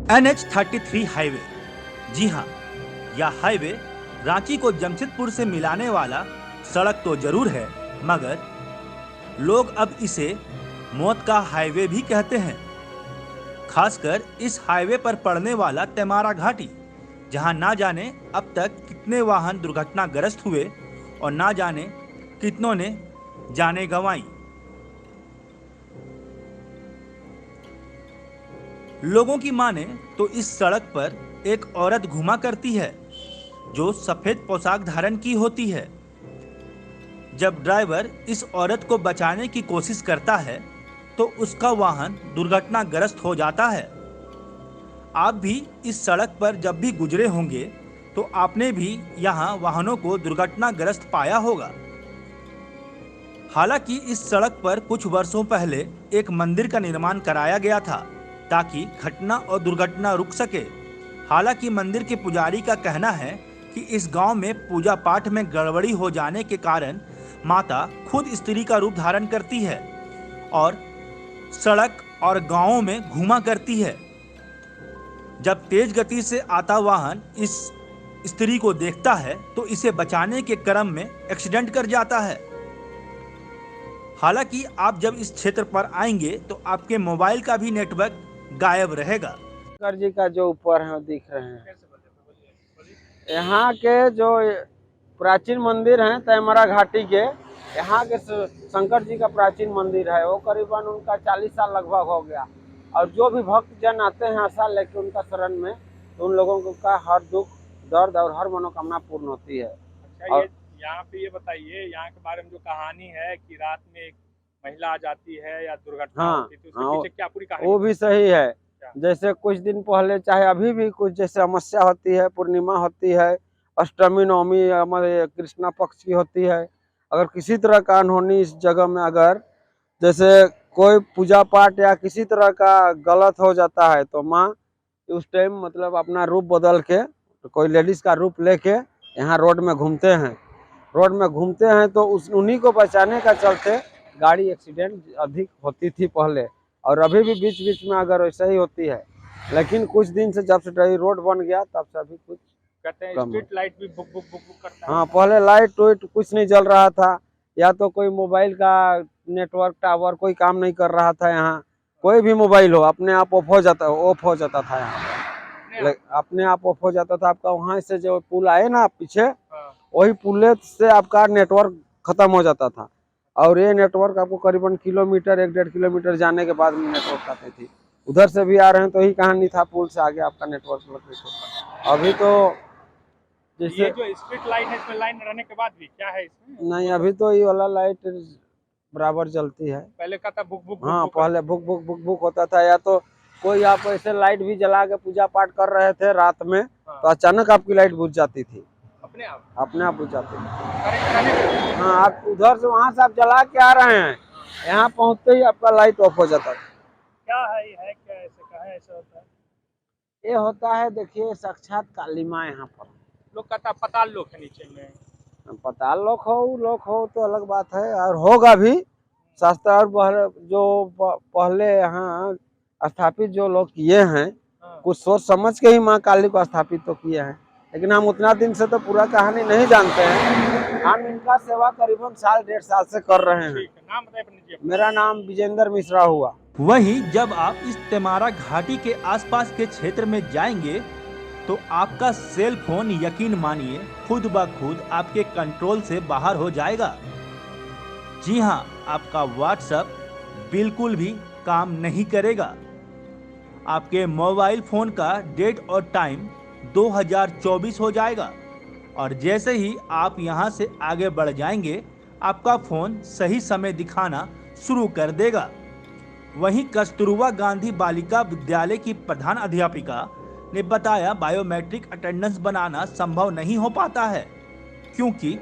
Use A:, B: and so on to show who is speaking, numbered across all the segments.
A: NH-33 highway, जी हाँ, यह highway Ranchi को जमशेदपुर से मिलाने वाला सड़क तो जरूर है, मगर लोग अब इसे मौत का हाईवे भी कहते हैं। खासकर इस हाईवे पर पड़ने वाला तेमारा घाटी, जहां ना जाने अब तक कितने वाहन दुर्घटनाग्रस्त हुए और ना जाने कितनों ने जानें गंवाई। लोगों की माने तो इस सड़क पर एक औरत घुमा करती है जो सफेद पोशाक धारण की होती है। जब ड्राइवर इस औरत को बचाने की कोशिश करता है तो उसका वाहन दुर्घटनाग्रस्त हो जाता है। आप भी इस सड़क पर जब भी गुजरे होंगे तो आपने भी यहाँ वाहनों को दुर्घटनाग्रस्त पाया होगा। हालांकि इस सड़क पर कुछ वर्षों पहले एक मंदिर का निर्माण कराया गया था ताकि घटना और दुर्घटना रुक सके। हालांकि मंदिर के पुजारी का कहना है कि इस गांव में पूजा पाठ में गड़बड़ी हो जाने के कारण माता खुद स्त्री का रूप धारण करती है और सड़क और गांवों में घूमा करती है। जब तेज गति से आता वाहन इस स्त्री को देखता है तो इसे बचाने के क्रम में एक्सीडेंट कर जाता है। हालांकि आप जब इस क्षेत्र पर आएंगे तो आपके मोबाइल का भी नेटवर्क गायब रहेगा।
B: शंकर जी का जो ऊपर है दिख रहे हैं, यहाँ के जो प्राचीन मंदिर हैं तेमरा घाटी के, यहाँ के शंकर जी का प्राचीन मंदिर है, वो करीबन उनका 40 साल लगभग हो गया। और जो भी भक्त जन आते हैं आशा लेके उनका शरण में, तो उन लोगों का हर दुख दर्द और हर मनोकामना पूर्ण होती है।
C: अच्छा, ये यहाँ पे ये बताइए, यहाँ के बारे में जो कहानी है कि रात में एक महिला आ जाती है या दुर्घटना होती है, तो उसके पीछे क्या पूरी कहानी?
B: वो भी सही है। जैसे कुछ दिन पहले, चाहे अभी भी कुछ जैसे अमावस्या होती है, पूर्णिमा होती है, अष्टमी नवमी हमारे कृष्णा पक्ष की होती है, अगर किसी तरह का अनहोनी इस जगह में अगर जैसे कोई पूजा पाठ या किसी तरह का गलत हो जाता है तो माँ उस टाइम मतलब अपना रूप बदल के, कोई लेडीज का रूप लेके यहाँ रोड में घूमते हैं तो उन्हीं को बचाने का चलते गाड़ी एक्सीडेंट अधिक होती थी पहले, और अभी भी बीच बीच में अगर वैसा ही होती है। लेकिन कुछ दिन से जब से रोड बन गया तब से अभी कुछ
C: कहते हैं स्ट्रीट लाइट भी बुक बुक बुक बुक करता है।
B: हाँ, पहले लाइट वाइट कुछ नहीं जल रहा था, या तो कोई मोबाइल का नेटवर्क टावर कोई काम नहीं कर रहा था। यहाँ कोई भी मोबाइल हो अपने आप ऑफ हो जाता था यहाँ, अपने आप ऑफ हो जाता था आपका। वहाँ से जो पुल आए ना पीछे, वही पुल से आपका नेटवर्क खत्म हो जाता था। और ये नेटवर्क आपको करीबन किलोमीटर 1-1.5 किलोमीटर जाने के बाद में नेटवर्क आती थी। उधर से भी आ रहे हैं तो ही कहानी था, पुल से आगे आपका नेटवर्क लग। अभी तो जैसे
C: ये जो स्ट्रीट लाइट है, इसमें लाइन रहने के बाद भी क्या है इसमें?
B: नहीं, अभी तो ये वाला लाइट बराबर चलती है।
C: पहले का था बुक बुक।
B: हाँ, पहले बुक बुक बुक बुक होता था, या तो कोई आप ऐसे लाइट भी जला के पूजा पाठ कर रहे थे रात में, तो अचानक आपकी लाइट बुझ जाती थी, अपने आप बुझ जाती थी। हाँ, आप उधर से वहाँ से आप जला के आ रहे हैं, यहाँ पहुँचते ही आपका लाइट ऑफ हो जाता था।
C: क्या है क्या ऐसे कहा ऐसा होता है?
B: ये होता है, देखिए साक्षात काली माँ यहाँ पर।
C: लोग कहता पताल लोग है नीचे में।
B: पताल लोग हो तो अलग बात है, और होगा भी। शास्त्र और जो पहले यहाँ स्थापित जो लोग किए हैं, कुछ सोच समझ के ही माँ काली को स्थापित तो किए हैं, लेकिन हम उतना दिन से तो पूरा कहानी नहीं जानते हैं। हम इनका सेवा करीबन 1.5 साल से कर रहे हैं।
C: नाम बताइए।
B: मेरा नाम विजेंद्र मिश्रा हुआ।
A: वहीं जब आप इस तेमारा घाटी के आसपास के क्षेत्र में जाएंगे तो आपका सेल फोन यकीन मानिए खुद ब खुद आपके कंट्रोल से बाहर हो जाएगा। जी हाँ, आपका व्हाट्सएप बिल्कुल भी काम नहीं करेगा। आपके मोबाइल फोन का डेट और टाइम 2024 हो जाएगा, और जैसे ही आप यहाँ से आगे बढ़ जाएंगे आपका फोन सही समय दिखाना शुरू कर देगा। वहीं कस्तूरबा गांधी बालिका विद्यालय की प्रधान अध्यापिका ने बताया बायोमेट्रिक अटेंडेंस बनाना संभव नहीं हो पाता है, क्योंकि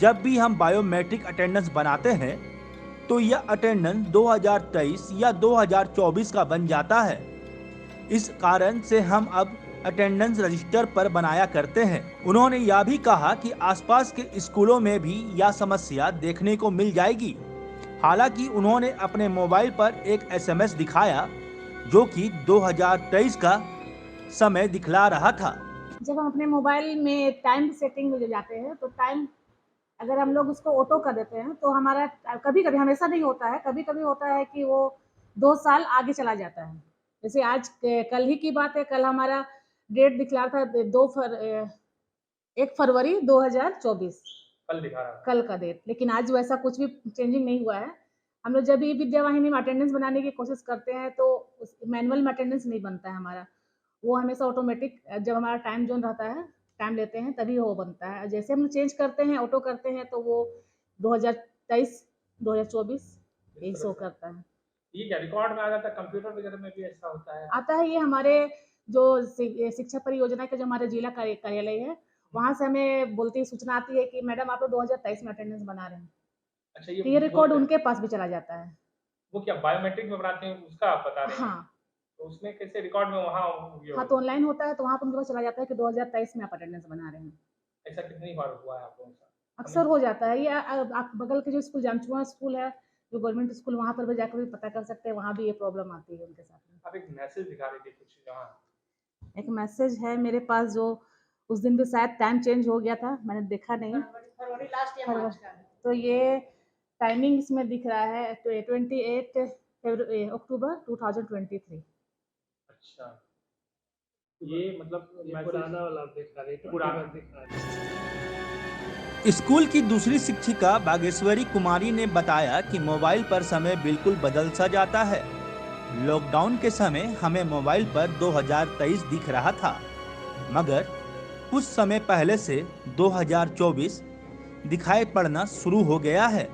A: जब भी हम बायोमेट्रिक अटेंडेंस बनाते हैं तो यह अटेंडेंस 2023 या 2024 का बन जाता है। इस कारण से हम अब अटेंडेंस रजिस्टर पर बनाया करते हैं। उन्होंने यह भी कहा कि आसपास के स्कूलों में भी यह समस्या देखने को मिल जाएगी। हालांकि उन्होंने अपने मोबाइल पर एक SMS दिखाया जो कि 2023 का समय दिखला रहा था।
D: जब हम अपने मोबाइल में टाइम सेटिंग में जो जाते हैं तो टाइम अगर हम लोग उसको ऑटो कर देते हैं तो हमारा कभी कभी, हमेशा नहीं होता है, कभी कभी होता है कि वो 2 साल आगे चला जाता है। जैसे आज कल ही की बात है, कल हमारा डेट दिखला था 1 फरवरी 2024
C: कल दिखा रहा है।
D: कल का डेट, लेकिन आज वैसा कुछ भी चेंजिंग नहीं हुआ है। हम लोग जब भी विद्या वाहिनी में अटेंडेंस बनाने की कोशिश करते हैं तो मैनुअल में अटेंडेंस नहीं बनता है हमारा, वो हमेशा ऑटोमेटिक जब हमारा टाइम जोन रहता है, टाइम लेते हैं तभी वो बनता है। जैसे हम चेंज करते हैं, ऑटो करते हैं तो वो 2023 2024 यही शो करता है।
C: ये क्या रिकॉर्ड में आ जाता है? कंप्यूटर वगैरह में भी ऐसा होता है?
D: आता है, ये हमारे जो शिक्षा परियोजना का जो हमारे जिला कार्यालय है, वहाँ से हमें बोलती सूचना आती है कि मैडम आप लोग 2023 में अटेंडेंस बना रहे हैं।
C: अच्छा,
D: तो ये रिकॉर्ड उनके पास भी चला जाता है।
C: वो क्या बायोमेट्रिक में बनाते हैं उसका आप बता रहे हैं?
D: हाँ
C: तो उसमें कैसे रिकॉर्ड में वहाँ
D: हाँ, तो ऑनलाइन होता है तो वहाँ पर उनके पास चला जाता है कि 2023 में आप अटेंडेंस बना रहे हैं।
C: ऐसा कितनी बार हुआ है आप लोगों के साथ?
D: अक्सर हो जाता है ये। आप बगल के जो स्कूल जामचुआ स्कूल है, जो गवर्नमेंट स्कूल, वहाँ पर भी जाकर भी पता कर सकते हैं, वहाँ भी ये प्रॉब्लम आती है उनके साथ में।
C: आप एक मैसेज दिखा रही थी कुछ जहाँ।
D: एक मैसेज है मेरे पास, जो उस दिन भी शायद टाइम चेंज हो गया था, मैंने देखा नहीं।
E: फरवरी लास्ट या मार्च का।
D: तो ये टाइमिंग इसमें दिख रहा है 28 अक्टूबर 2023।
C: अच्छा, ये मतलब
E: ये पुराना वाला आप दिखा रहे थे,
C: पुराना
E: दिखा रहे।
A: स्कूल की दूसरी शिक्षिका बागेश्वरी कुमारी ने बताया कि मोबाइल पर समय बिल्कुल बदल सा जाता है। लॉकडाउन के समय हमें मोबाइल पर 2023 दिख रहा था, मगर कुछ समय पहले से 2024 दिखाई पड़ना शुरू हो गया है।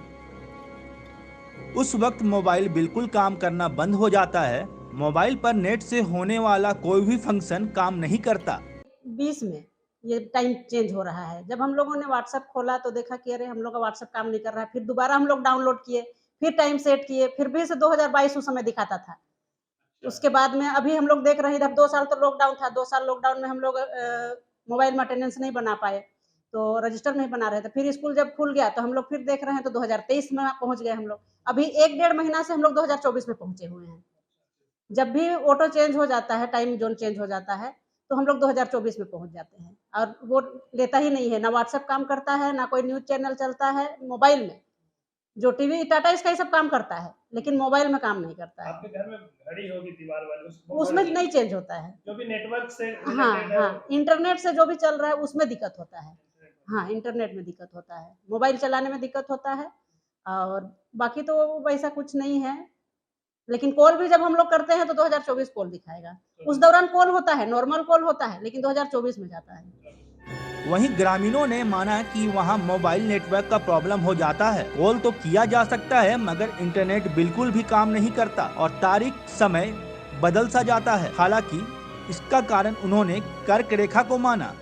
A: उस वक्त मोबाइल बिल्कुल काम करना बंद हो जाता है। मोबाइल पर नेट से होने वाला कोई भी फंक्शन काम नहीं करता।
E: 20 में ये टाइम चेंज हो रहा है। जब हम लोगों ने व्हाट्सएप खोला तो देखा कि अरे हम लोग का व्हाट्सएप काम नहीं कर रहा है। फिर दोबारा हम लोग डाउनलोड किए, फिर टाइम सेट किए, फिर भी से 2022 उस समय दिखाता था। उसके बाद में अभी हम लोग देख रहे हैं, इधर 2 साल तो लॉकडाउन था। 2 साल लॉकडाउन में हम लोग मोबाइल में अटेंडेंस नहीं बना पाए, तो रजिस्टर नहीं बना रहे थे। फिर स्कूल जब खुल गया तो हम लोग फिर देख रहे हैं तो 2023 में पहुंच गए हम लोग। अभी 1 डेढ़ महीना से हम लोग 2024 में पहुंचे हुए हैं। जब भी ऑटो चेंज हो जाता है, टाइम जोन चेंज हो जाता है, तो हम लोग 2024 में पहुंच जाते हैं। और वो लेता ही नहीं है, ना व्हाट्सएप काम करता है, ना कोई न्यूज चैनल चलता है मोबाइल में। जो टीवी टाटा स्काई सब काम करता है, लेकिन मोबाइल में काम नहीं करता है।
C: आपके घर में घड़ी होगी दीवार वाली,
E: उसमें नहीं चेंज होता है।
C: जो भी नेटवर्क से
E: हाँ हाँ, इंटरनेट से जो भी चल रहा है उसमें दिक्कत होता है। हाँ, इंटरनेट में दिक्कत होता है, मोबाइल चलाने में दिक्कत होता है, और बाकी तो वैसा कुछ नहीं है। लेकिन कॉल भी जब हम लोग करते हैं तो 2024 कॉल दिखाएगा। उस दौरान कॉल होता है, नॉर्मल कॉल होता है, लेकिन 2024 में जाता है।
A: वहीं ग्रामीणों ने माना कि वहां मोबाइल नेटवर्क का प्रॉब्लम हो जाता है। कॉल तो किया जा सकता है, मगर इंटरनेट बिल्कुल भी काम नहीं करता और तारीख समय बदल सा जाता है। हालांकि इसका कारण उन्होंने कर्क रेखा को माना,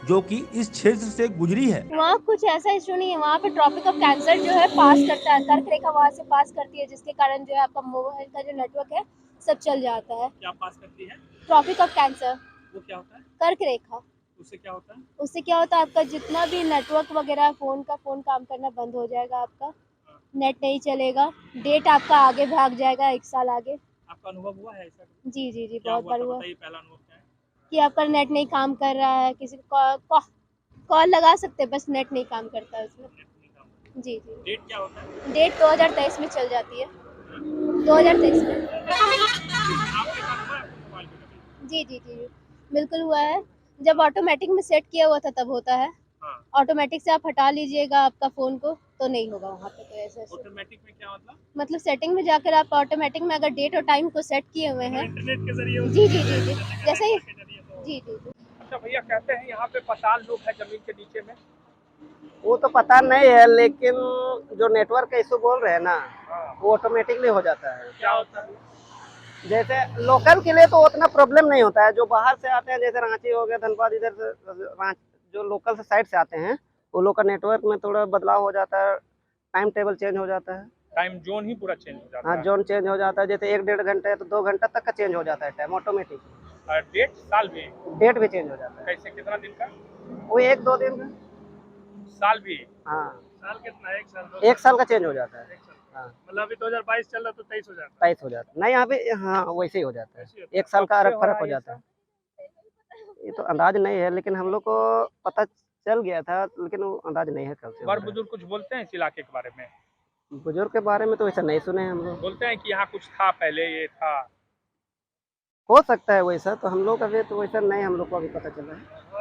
A: जो कि इस क्षेत्र से गुजरी है।
F: वहाँ कुछ ऐसा इशू नहीं है, वहाँ पे ट्रॉपिक ऑफ कैंसर जो है पास करता है, कर्क रेखा वहाँ से पास करती है, जिसके कारण जो है आपका मोबाइल का जो नेटवर्क है सब चल जाता है।
C: क्या पास करती है?
F: ट्रॉपिक ऑफ कैंसर,
C: वो क्या होता है?
F: कर्क रेखा।
C: उससे क्या होता है?
F: उससे क्या होता है, आपका जितना भी नेटवर्क वगैरह फोन काम करना बंद हो जाएगा, आपका नेट नहीं चलेगा, डेट आपका आगे भाग जाएगा 1 साल आगे।
C: आपका अनुभव हुआ है ऐसा?
F: जी जी जी,
C: क्या
F: बहुत बार हुआ
C: बताइए, पहला अनुभव क्या है?
F: कि आपका नेट नहीं काम कर रहा है, किसी को कॉल लगा सकते हैं, बस नेट नहीं काम करता है उसमें। जी जी।
C: डेट क्या होता है?
F: डेट 2023 में चल जाती है, 2023 में।
C: आपके साथ हुआ है मोबाइल पे कभी?
F: जी जी जी, बिल्कुल हुआ है। जब ऑटोमेटिक में सेट किया हुआ था तब होता है।
C: हाँ।
F: ऑटोमेटिक से आप हटा लीजिएगा आपका फोन को तो नहीं होगा वहाँ पे। तो ऐसे
C: ऑटोमेटिक में क्या
F: मतलब सेटिंग में जाकर आप ऑटोमेटिक में अगर डेट और टाइम को सेट किए हुए हैं
C: इंटरनेट के जरिए?
F: जी जी जी जी, जैसे ही जी जी जी।
C: अच्छा भैया, कहते हैं यहाँ पे 50 लोग हैं जमीन के नीचे में।
B: वो तो पता नहीं है, लेकिन जो नेटवर्क का इशू बोल रहे हैं ना, वो ऑटोमेटिकली हो जाता है।
C: क्या होता है?
B: जैसे लोकल के लिए तो उतना प्रॉब्लम नहीं होता है। जो बाहर से आते हैं, जैसे रांची हो गया, धनबाद, इधर से जो लोकल से साइड से आते हैं, वो लोग का नेटवर्क में थोड़ा बदलाव हो जाता है, टाइम टेबल चेंज हो जाता है।
C: टाइम जोन ही पूरा चेंज हो जाता
B: हाँ,
C: है।
B: जोन चेंज हो जाता है। जैसे 1-1.5 घंटे है तो 2 घंटा तक का चेंज हो जाता है टाइम ऑटोमेटिक।
C: और डेट साल भी?
B: डेट भी चेंज हो जाता है।
C: कैसे, कितना दिन का?
B: वो 1-2 दिन का।
C: साल भी?
B: हाँ,
C: साल कितना? 1 साल?
B: 1 साल का चेंज हो जाता है। हाँ,
C: मतलब अभी 2022 चल रहा तो 23 हो जाता है।
B: 23 हो जाता है। नहीं, यहाँ पे हाँ वैसे ही हो जाता है, 1 साल का फर्क हो जाता है।
G: ये तो अंदाज नहीं है, लेकिन हम लोग को पता चल गया था, लेकिन वो अंदाज नहीं है कब से हो
C: बड़
G: रहा
C: बुजुर्ग कुछ बोलते हैं इस इलाके के बारे में?
G: है। बुजुर्ग के बारे में तो वैसा नहीं सुने हम लोग।
C: बोलते हैं कि यहाँ कुछ था पहले, ये था।
G: हो सकता है वैसा, तो हम लोग अभी तो वैसा नहीं हम लोग को अभी पता चला है।